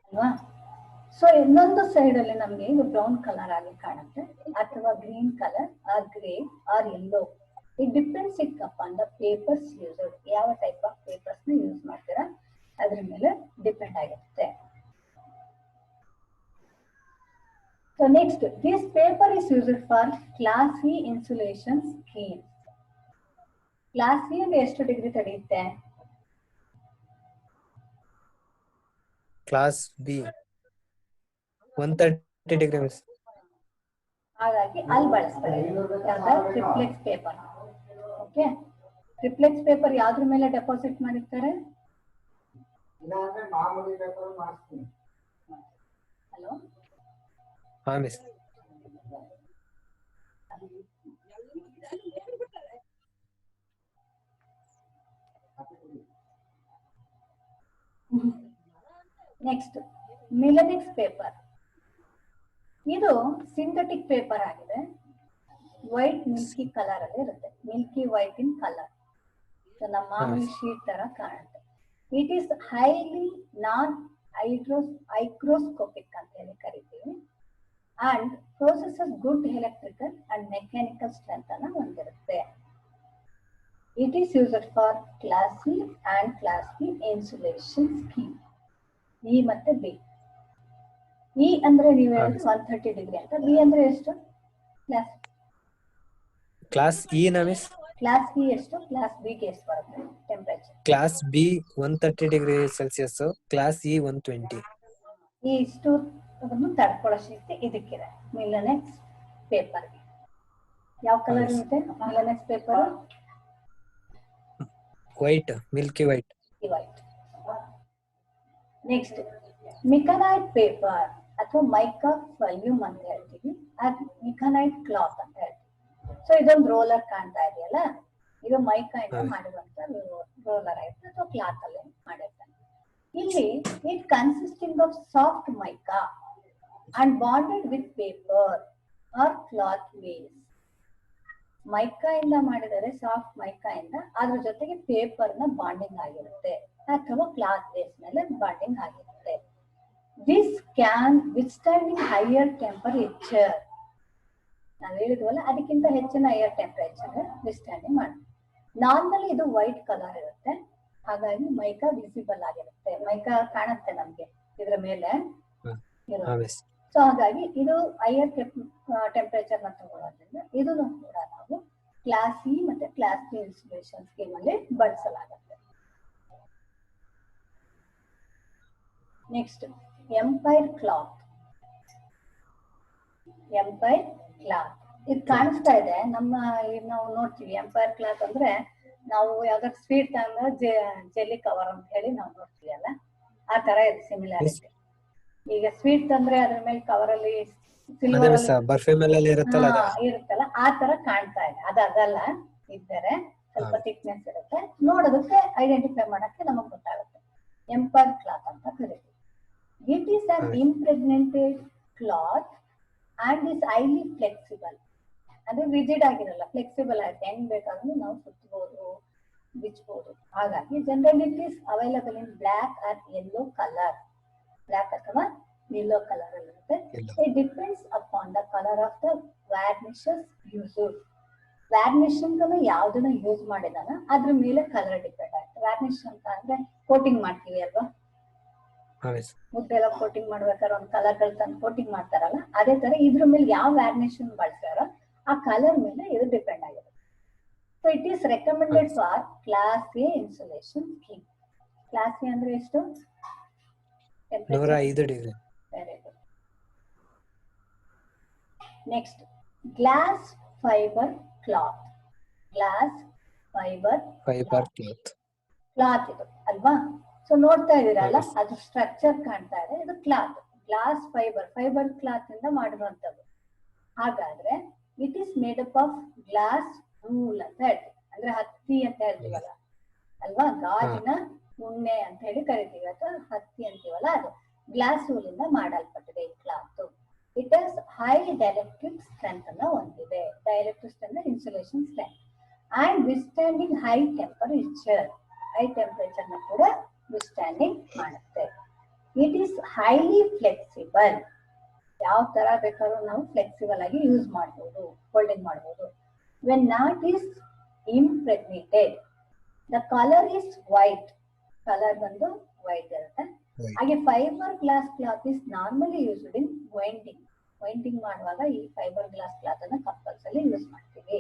ಅಲ್ವಾ? ಸೊ ಇನ್ನೊಂದು ಸೈಡ್ ಅಲ್ಲಿ ನಮ್ಗೆ ಇದು ಬ್ರೌನ್ ಕಲರ್ ಆಗಿ ಕಾಣುತ್ತೆ ಅಥವಾ green colour or grey or yellow. It depends it upon the papers used. ಯಾವ ಟೈಪ್ ಆಫ್ ಪೇಪರ್ಸ್ ನ ಯೂಸ್ ಮಾಡ್ತೀರಾ ಅದ್ರ ಮೇಲೆ ಡಿಪೆಂಡ್ ಆಗಿರುತ್ತೆ. So next, this paper is used for class C insulation scheme. Class C ಅಂದ್ರೆ ಎಷ್ಟು ಡಿಗ್ರಿ ತಡೆಯುತ್ತೆ? Class B 130 degree. ಹಾಗಾಗಿ ಅಲ್ಲಿ ಬಳಸ್ತಾರೆ triplex paper. Okay, triplex paper ಯಾವ್ದ್ರ ಮೇಲೆ ಡೆಪಾಸಿಟ್ ಮಾಡಿರ್ತಾರೆ? Hello, next Melinex paper. ಇದು ಸಿಂಥೆಟಿಕ್ ಪೇಪರ್ ಆಗಿದೆ. ವೈಟ್ ಮಿಲ್ಕಿ ಕಲರ್ ಅಲ್ಲಿ ಇರುತ್ತೆ, ಮಿಲ್ಕಿ ವೈಟ್ ಇನ್ ಕಲರ್. ನಮ್ಮ ಮಾಮೂಲಿ ಶೀಟ್ ತರ ಕಾಣುತ್ತೆ. It is highly non hygroscopic ಅಂತ ಹೇಳಿ ಕರಿತೀವಿ and processes good electrical and mechanical strength ಅನ್ನ ಹೊಂದಿರುತ್ತೆ. It is used for class C and class B insulation scheme. E ಮತ್ತೆ ಬಿ. ಇ ಅಂದ್ರೆ ನೀವು ಹೇಳಿದ್ರೆ 130 ಡಿಗ್ರಿ ಅಂತ, ಬಿ ಅಂದ್ರೆ ಎಷ್ಟು? ಕ್ಲಾಸ್ ಇ ನ ಮಿಸ್ ಕ್ಲಾಸ್ ಬಿ ಎಷ್ಟು? ಕ್ಲಾಸ್ ಬಿ ಗೆ ಎಷ್ಟು ಬರುತ್ತೆ temperature? Class B 130 degree Celsius, class E 120. ಈ ಇಷ್ಟು ತಡ್ಕೊಳ್ಳೋ ಶಕ್ತಿ ಇದಕ್ಕಿದೆ ಮಿಲನೆಕ್ಸ್ ಪೇಪರ್. ಯಾವ ಕಲರ್ ಇರುತ್ತೆ Melinex paper? White, milky white. Next micanite paper ಅಥವಾ ಮೈಕಾ ಫಲ್ಯೂಮ್ ಅಂತ ಹೇಳ್ತೀವಿ, ಅದು ಮಿಕನೈಟ್ ಕ್ಲಾತ್ ಅಂತ ಹೇಳ್ತೀವಿ. ಸೊ ಇದೊಂದು ರೋಲರ್ ಕಾಣ್ತಾ ಇದೆಯಲ್ಲ, ಇದು ಮೈಕಾ ಇಂದ ಮಾಡಿರುವಂತ ರೋಲರ್ ಆಯ್ತು ಅಥವಾ ಕ್ಲಾತ್ ಅಲ್ಲಿ ಮಾಡಿರ್ತಾನೆ. ಇಲ್ಲಿ it consisting of soft mica and bonded with paper or cloth base. Mica ಇಂದ ಮಾಡಿದರೆ ಸಾಫ್ಟ್ ಮೈಕಾ ಇಂದ, ಅದ್ರ ಜೊತೆಗೆ ಪೇಪರ್ ನ ಬಾಂಡಿಂಗ್ ಆಗಿರುತ್ತೆ ಅಥವಾ ಕ್ಲಾತ್ ಬೇಸ್ ಮೇಲೆ ಬಾಂಡಿಂಗ್ ಆಗಿರುತ್ತೆ. This can withstanding higher temperature. ನಾವು ಹೇಳಿದ್ವಲ್ಲ ಅದಕ್ಕಿಂತ ಹೆಚ್ಚಿನ ಹೈಯರ್ ಟೆಂಪರೇಚರ್ ವಿತ್ಸ್ಟ್ಯಾಂಡಿಂಗ್ ಮಾಡುತ್ತೆ. ನಾರ್ಮಲಿ ಇದು ವೈಟ್ ಕಲರ್ ಇರುತ್ತೆ, ಹಾಗಾಗಿ ಮೈಕಾ ವಿಸಿಬಲ್ ಆಗಿರುತ್ತೆ. ಮೈಕಾ ಕಾಣುತ್ತೆ ನಮ್ಗೆ ಇದ್ರ ಮೇಲೆ. ಸೊ ಹಾಗಾಗಿ ಇದು ಹೈಯರ್ ಟೆಂಪರೇಚರ್ ನ ತಗೊಳ್ಳೋದ್ರಿಂದ ಇದನ್ನು ಕೂಡ ನಾವು ಕ್ಲಾಸ್ ಸಿ ಮತ್ತೆ ಕ್ಲಾಸ್ ಬಿ ಇನ್ಸುಲೇಷನ್ ಸ್ಕೀಮ್ ಅಲ್ಲಿ ಬಳಸಲಾಗುತ್ತೆ. Next empire cloth. Empire cloth ಇದು ಕಾಣಿಸ್ತಾ ಇದೆ ನಮ್ಮ, ನಾವು ನೋಡ್ತೀವಿ ಎಂಪೈರ್ ಕ್ಲಾತ್ ಅಂದ್ರೆ ನಾವು ಯಾವ್ದಾದ್ರು ಸ್ವೀಟ್ ಅಂದ್ರೆ ಜೆಲ್ಲಿ ಕವರ್ ಅಂತ ಹೇಳಿ ನಾವು ನೋಡ್ತೀವಿ ಅಲ್ಲ, ಆ ತರ ಇದೆ ಸಿಮಿಲಾರಿಟಿ. ಈಗ ಸ್ವೀಟ್ ಅಂದ್ರೆ ಅದ್ರ ಮೇಲೆ ಕವರ್ ಅಲ್ಲಿ ಸಿಲ್ವರ್ ಬರ್ಫಿ ಮೇಲೆ ಇರುತ್ತಲ್ಲ ಇರುತ್ತಲ್ಲ ಆ ತರ ಕಾಣ್ತಾ ಇದೆ. ಅದಲ್ಲ, ಇದ್ದರೆ ಸ್ವಲ್ಪ ಥಿಕ್ನೆಸ್ ಇರುತ್ತೆ, ನೋಡೋದಕ್ಕೆ ಐಡೆಂಟಿಫೈ ಮಾಡಕ್ಕೆ ನಮಗ್ ಗೊತ್ತಾಗುತ್ತೆ. ಎಂಪೈರ್ ಕ್ಲಾತ್ ಅಂತ ಕರಿತೀವಿ. It is an impregnated cloth and is highly flexible. ಅಂದ್ರೆ ರಿಜಿಡ್ ಆಗಿರಲ್ಲ, ಫ್ಲೆಕ್ಸಿಬಲ್ ಆಗುತ್ತೆ, ಹೆಂಗ್ ಬೇಕಾದ್ರೂ ನಾವು ಸುತ್ತಬಹುದು, ಬಿಚ್ಚಬಹುದು. ಹಾಗಾಗಿ generally it is available in black or yellow colour. Black ಅಥವಾ yellow ಕಲರ್ ಅಲ್ಲಿ ಇರುತ್ತೆ. It depends upon the colour of the varnishes used. Varnishing ಅನ್ನು ಯಾವ್ದನ್ನ ಯೂಸ್ ಮಾಡಿದಾನ ಅದ್ರ ಮೇಲೆ ಕಲರ್ ಡಿಪೆಂಡ್ ಆಗುತ್ತೆ. ವ್ಯಾರ್ನಿಷ್ ಅಂತ ಅಂದ್ರೆ ಕೋಟಿಂಗ್ ಮಾಡ್ತೀವಿ ಅಲ್ವಾ, ಮುದ್ದೆಲ್ಲ ಕೋಟಿಂಗ್ ಮಾಡ್ಬೇಕಾದ್ರೆ ಒಂದು ಕಲರ್ ಗಳು ತಂದು ಕೋಟಿಂಗ್ ಮಾಡ್ತಾರಲ್ಲ, ಅದೇ ತರ ಇದ್ರ ಮೇಲೆ ಯಾವ ವ್ಯಾರ್ನಿಷನ್ ಬಳಸ್ತಾರೋ ಆ ಕಲರ್ ಮೇಲೆ ಇದು ಡಿಪೆಂಡ್ ಆಗಿರುತ್ತೆ. So it is recommended for class A insulation scheme. Class A ಅಂದ್ರೆ ಎಷ್ಟು? 105 degree. Very good. Next glass fibre cloth. Glass fibre cloth ಇದು ಅಲ್ವಾ? ಸೊ ನೋಡ್ತಾ ಇದೀರಲ್ಲ, ಅದು ಸ್ಟ್ರಕ್ಚರ್ ಕಾಣ್ತಾ ಇದೆ, ಇದು ಕ್ಲಾತ್. ಗ್ಲಾಸ್ ಫೈಬರ್ ಕ್ಲಾತ್ ಇಂದ ಮಾಡಿರುವಂತದ್ದು. ಹಾಗಾದ್ರೆ it is made up of glass rule ಅಂತ ಹೇಳ್ತೀವಿ, ಅಂದ್ರೆ ಹತ್ತಿ ಅಂತ ಹೇಳ್ತೀವಲ್ಲ ಅಲ್ವಾ, ಗಾಜಿನ ಉಣ್ಣೆ ಅಂತ ಹೇಳಿ ಕರಿತೀವಿ, ಅಥವಾ ಹತ್ತಿ ಅಂತೀವಲ್ಲ, ಅದು ಗ್ಲಾಸ್ ರೂಲ್ ಇಂದ ಮಾಡಲ್ಪಟ್ಟಿದೆ ಈ cloth. It has high dielectric strength ಅನ್ನ ಹೊಂದಿದೆ. Dielectric strength insulation strength and withstanding high temperature. High temperature ನ ಕೂಡ ವಿಸ್ಟ್ಯಾಂಡಿಂಗ್ ಮಾಡುತ್ತೆ. It is highly flexible. ಯಾವ ತರ ಬೇಕಾದ್ರೂ ನಾವು ಫ್ಲೆಕ್ಸಿಬಲ್ ಆಗಿ ಯೂಸ್ ಮಾಡಬಹುದು, ಹೋಲ್ಡಿಂಗ್ ಮಾಡಬಹುದು. When not is impregnated the colour is white. Colour ಬಂದು ವೈಟ್ ಇರುತ್ತೆ. ಹಾಗೆ fibre glass cloth is normally used in winding. Winding ಮಾಡುವಾಗ ಈ ಫೈಬರ್ ಗ್ಲಾಸ್ ಕ್ಲಾತ್ ಅನ್ನ ಕಂಪಲ್ಸರಿ ಯೂಸ್ ಮಾಡ್ತೀವಿ.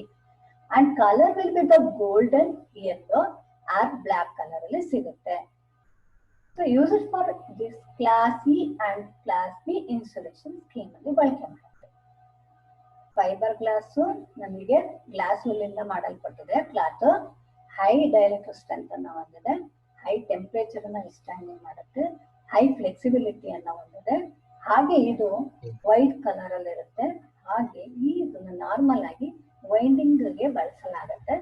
And colour will be the golden, yellow or black colour ಅಲ್ಲಿ ಸಿಗುತ್ತೆ. So use it for this class E and class B insulation scheme ಅಲ್ಲಿ ಬಳಕೆ ಮಾಡುತ್ತೆ. ಫೈಬರ್ ಗ್ಲಾಸ್ ನಮಗೆ ಗ್ಲಾಸ್ ಹುಲ್ಲಿಂದ ಮಾಡಲ್ಪಟ್ಟಿದೆ ಕ್ಲಾತ್. ಹೈ ಡೈಎಲೆಕ್ಟ್ರಿಕ್ ಸ್ಟ್ರೆಂತ್ ಅನ್ನ ಹೊಂದಿದೆ, ಹೈ ಟೆಂಪರೇಚರ್ ಅನ್ನ ವಿಸ್ಟ್ಯಾಂಡಿಂಗ್ ಮಾಡುತ್ತೆ, ಹೈ ಫ್ಲೆಕ್ಸಿಬಿಲಿಟಿ ಅನ್ನ ಹೊಂದಿದೆ. ಹಾಗೆ ಇದು ವೈಟ್ ಕಲರ್ ಅಲ್ಲಿ ಇರುತ್ತೆ. ಹಾಗೆ ಇದನ್ನ ನಾರ್ಮಲ್ ಆಗಿ ವೈಂಡಿಂಗ್ ಗೆ ಬಳಸಲಾಗುತ್ತೆ.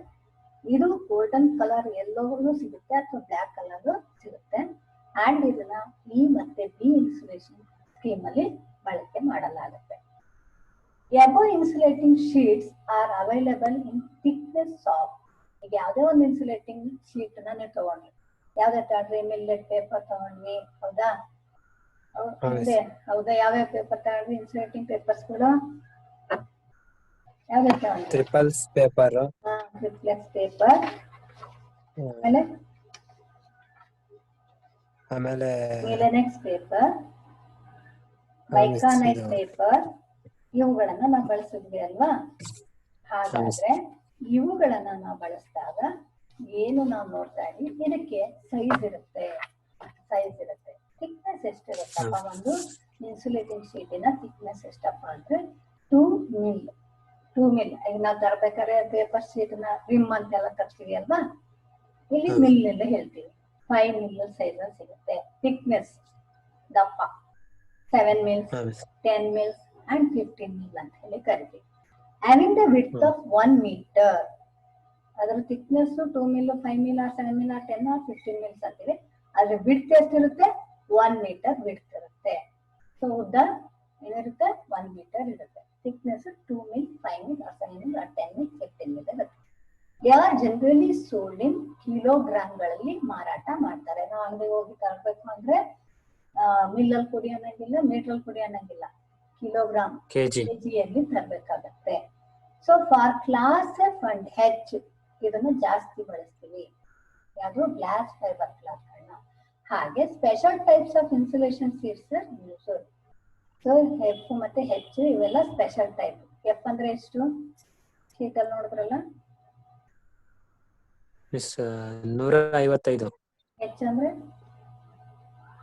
ಇದು ಗೋಲ್ಡನ್ ಕಲರ್ ಎಲ್ಲೋ ಸಿಗುತ್ತೆ ಅಥವಾ ಬ್ಲಾಕ್ ಕಲರ್ ಸಿಗುತ್ತೆ. ಅಂಡ್ ಇದನ್ನ ಇ ಮತ್ತೆ ಬಿ ಇನ್ಸುಲೇಷನ್ ಸ್ಕೀಮ್ ಅಲ್ಲಿ ಬಳಕೆ ಮಾಡಲಾಗುತ್ತೆ. Above insulating sheets are available in thickness of. ಈಗ ಯಾವುದೇ ಒಂದು ಇನ್ಸುಲೇಟಿಂಗ್ ಶೀಟ್ ನ ನೀವು ತಗೊಂಡ್ರಿ, ಯಾವ್ದೇ ತಗೊಂಡ್ರಿ, ಮಿಲ್ಲೆಟ್ ಪೇಪರ್ ತಗೊಂಡ್ವಿ, ಹೌದಾ? ಹೌದಾ, ಯಾವ್ಯಾವ ಪೇಪರ್ ತಗೊಂಡ್ರಿ? ಇನ್ಸುಲೇಟಿಂಗ್ ಪೇಪರ್ಸ್ ಗಳು ಯಾವ್ಯಾವ ತಗೊಂಡ್ರಿ? ಟ್ರಿಪಲ್ಸ್ ಪೇಪರ್, ಟ್ರಿಪ್ಲೆಕ್ಸ್ ಪೇಪರ್, ಆಮೇಲೆ ಮಿಲೆನೆಕ್ಸ್ ಪೇಪರ್, ಮೈಕಾನೈಟ್ ಪೇಪರ್, ಇವುಗಳನ್ನ ನಾವು ಬಳಸಿದ್ವಿ ಅಲ್ವಾ? ಹಾಗಾದ್ರೆ ಇವುಗಳನ್ನ ನಾವು ಬಳಸಿದಾಗ ಏನು ನಾವು ನೋಡ್ತಾ ಇದೀವಿ, ಇದಕ್ಕೆ ಸೈಜ್ ಇರುತ್ತೆ. ಥಿಕ್ನೆಸ್ ಎಷ್ಟಿರುತ್ತಪ್ಪ? ಒಂದು ಇನ್ಸುಲೇಟಿಂಗ್ ಶೀಟಿನ ಥಿಕ್ನೆಸ್ ಎಷ್ಟಪ್ಪ ಅಂದ್ರೆ 2 ಮಿಲ್. ಈಗ ನಾವು ತರಬೇಕಾದ್ರೆ ಪೇಪರ್ ಶೀಟ್ ನ ರಿಮ್ ಅಂತೆಲ್ಲ ತರ್ತೀವಿ ಅಲ್ವಾ, ಇಲ್ಲಿ ಮಿಲ್ ಎಲ್ಲ ಹೇಳ್ತೀವಿ. 5 ಮಿಲ್ ಸೈಜ್ ಅಲ್ಲಿ ಸಿಗುತ್ತೆ. ಥಿಕ್ನೆಸ್ ದಪ್ಪ 7 ಮಿಲ್ಸ್, 10 ಮಿಲ್ಸ್ and 15 mil ಅಂತ ಹೇಳಿ ಕರಿತೀವಿ. Having the width of 1 meter. ಅದರ thickness 2 mil, 5 mil, 7 mil, 10 or 15 mils ಅಂತೀವಿ. ಅದ್ರ ವಿಡ್ತ್ ಎಷ್ಟಿರುತ್ತೆ? 1 ಮೀಟರ್ ವಿಡ್ತ್ ಇರುತ್ತೆ. ಸೊ ಉದ್ದ ಏನಿರುತ್ತೆ? 1 ಮೀಟರ್ ಇರುತ್ತೆ. Thickness 2 mil, 5 mil, 7 mil, 10 mil, 15 mil ಇರುತ್ತೆ. They are generally sold in kilogram ಗಳಲ್ಲಿ ಮಾರಾಟ ಮಾಡ್ತಾರೆ. ನಾವು ಅಂಗಡಿಗೆ ಹೋಗಿ ತರಬೇಕು ಅಂದ್ರೆ ಮಿಲ್ಲಲ್ಲಿ ಕೊಡಿ ಅನ್ನಂಗಿಲ್ಲ, ಮೀಟರ್ ಕೊಡಿ ಅನ್ನಂಗಿಲ್ಲ, ಕಿಲೋಗ್ರಾಮ್ ಕೆಜಿಯಲ್ಲಿ ತರಬೇಕಾಗತ್ತೆ. So for class F and H ಇದನ್ನು ಜಾಸ್ತಿ ಬಳಸ್ತೀವಿ, ಯಾವುದು? ಗ್ಲಾಸ್ ಫೈಬರ್ ಕ್ಲಾತ್ ಗಳನ್ನ. ಹಾಗೆ special types of insulation sheets use. So F ಮತ್ತೆ ಹೆಚ್ ಇವೆಲ್ಲ ಸ್ಪೆಷಲ್ ಟೈಪ್. ಎಫ್ ಅಂದ್ರೆ ಎಷ್ಟು? ಶೀಟ್ ಅಲ್ಲಿ ನೋಡಿದ್ರಲ್ಲ, ಮಿಸ್ 155 ಹೆಚ್ಚಂದ್ರೆ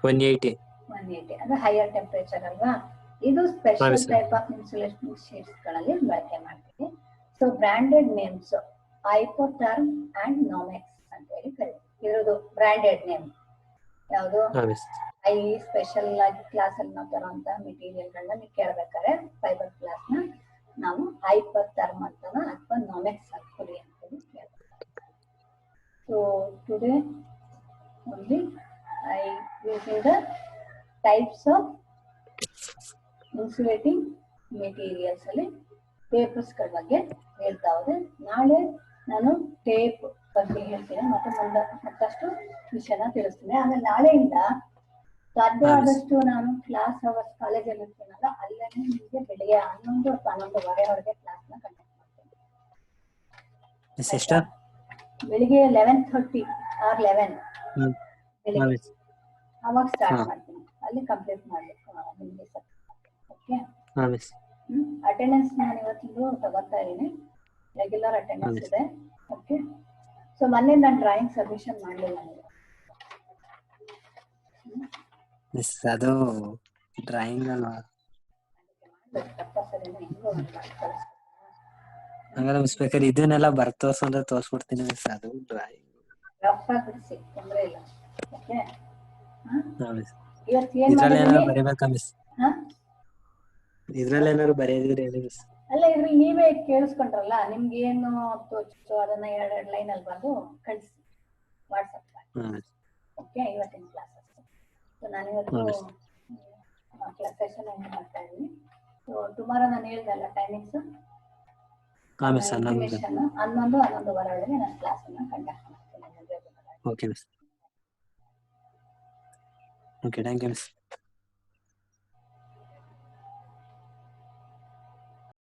180 180 ಅಂದ್ರೆ ಹೈಯರ್ ಟೆಂಪರೇಚರ್ ಅಲ್ವಾ. ಇದು special sir. Type of insulation sheets ಗಳಲ್ಲಿ ಬಳಕೆ ಮಾಡ್ತೀವಿ. ಸೊ ಬ್ರಾಂಡೆಡ್ ನೇಮ್ಸ್ ಐಪೋಥರ್ಮ್ ಅಂಡ್ ನಾಮೆಕ್ಸ್ ಅಂತ ಹೇಳಿ ಕರೀತೀವಿ. ಇದ್ರದ್ದು ಬ್ರಾಂಡೆಡ್ ನೇಮ್ ಯಾವುದು? ಐ ಸ್ಪೆಷಲ್ ಆಗಿ ಕ್ಲಾಸ್ ಅಲ್ಲಿ ನಾವು ತರುವಂತ ಮೆಟೀರಿಯಲ್ಗಳನ್ನ ನೀವು ಕೇಳ್ಬೇಕಾದ್ರೆ ಫೈಬರ್ ಕ್ಲಾಸ್ ನ ನಾವು ಐಪೋಥರ್ಮ್ ಅಂತನ ಅಥವಾ ನಾಮೆಕ್ಸ್ ಅಂತ ಕೊಡಿ ಅಂತ ಹೇಳಿ ಕೇಳ್ಬೇಕಾಗುತ್ತೆ. So today only I using the types of insulating materials ಅಲ್ಲಿ ಪೇಪರ್ಸ್ ಗಳ ಬಗ್ಗೆ ಹೇಳ್ತಾ ಹೋದೆ. ನಾಳೆ ನಾನು ಟೇಪ್ ಬಗ್ಗೆ ಹೇಳ್ತೀನಿ, ಮತ್ತೆ ಮುಂದೆ ಮತ್ತಷ್ಟು ವಿಷಯನ ತಿಳಿಸ್ತೀನಿ. ಆಮೇಲೆ ನಾಳೆಯಿಂದ ಸಾಧ್ಯ ಆದಷ್ಟು ನಾನು ಕ್ಲಾಸ್ ಅವರ್ಸ್ ಕಾಲೇಜಲ್ಲಿ ಇರ್ತೀನಲ್ಲ ಅಲ್ಲೇ ನಿಮಗೆ ಬೆಳಿಗ್ಗೆ 11 ಅಥವಾ 11:15 ಕ್ಲಾಸ್ ನ ಕಂಡಕ್ಟ್ ಮಾಡ್ತೀನಿ. ಬೆಳಿಗ್ಗೆ 11:30 or 11 ಅವಾಗ ಸ್ಟಾರ್ಟ್ ಮಾಡ್ತೀನಿ, ಅಲ್ಲಿ ಕಂಪ್ಲೀಟ್ ಮಾಡ್ಬೇಕು ನಿಮಗೆ. ಓಕೆ, ಅಟೆಂಡೆನ್ಸ್ ನಾನು ಇವತ್ತಿಂದು ತಗೋತಾ ಇದ್ದೀನಿ, ರೆಗ್ಯುಲರ್ ಅಟೆಂಡೆನ್ಸ್ ಇದೆ. ಓಕೆ, ಸೊ ಮೊನ್ನೆ ನಾನು ಡ್ರಾಯಿಂಗ್ ಸಬ್ಮಿಷನ್ ಮಾಡಲಿಲ್ಲ ನೀವು. ಅದು ಡ್ರಾಯಿಂಗ್ ಅಲ್ವಾ, ಹಂಗಲ್ಲ ಮಿಸ್ ಬೇಕಾದ್ರೆ ಇದನ್ನೆಲ್ಲ ಬರ್ತೋರ್ಸು ಅಂದ್ರೆ ತೋರ್ಸ್ಬಿಡ್ತೀನಿ ಮಿಸ್. ಅದು ಡ್ರಾಯಿಂಗ್ ರಫ್ ಆಗಿ ಬಿಡಿಸಿ, ತೊಂದರೆ ಇಲ್ಲ. ಓಕೆ, ಇದ್ರಲ್ಲಿ ಏನಾದ್ರು ಬರೀಬೇಕಾ ಮಿಸ್? ಇದ್ರಲ್ಲಿ ಏನಾದ್ರು ಬರೆಯೋದಿದ್ರೆ ಹೇಳಿ ಮಿಸ್. ಅಲ್ಲ, ಇದ್ರಲ್ಲಿ ನೀವೇ ಕೇಳಿಸ್ಕೊಂಡ್ರಲ್ಲ, ನಿಮ್ಗೆ ಏನು ತೋಚಿಸು ಅದನ್ನ 2 ಲೈನ್ ಅಲ್ಲಿ ಬಂದು ಕಳಿಸಿ ವಾಟ್ಸಪ್. ಓಕೆ, ಇವತ್ತಿನ ಕ್ಲಾಸ್ ಅಷ್ಟೇ. ಸೊ ನಾನು ಇವತ್ತು ಸೆಷನ್ ಎಂಡ್ ಮಾಡ್ತಾ ಇದ್ದೀನಿ. ಸೊ ಟುಮಾರೋ ನಾನು ಹೇಳ್ದಲ್ಲ ಟೈಮಿಂಗ್ಸ್ 11-11:15 ಒಳಗೆ ನಾನು ಕ್ಲಾಸ್ ಅನ್ನ ಕಂಡಕ್ಟ್ ಮಾಡ್ತೀನಿ. Okay miss. Okay, thank you miss.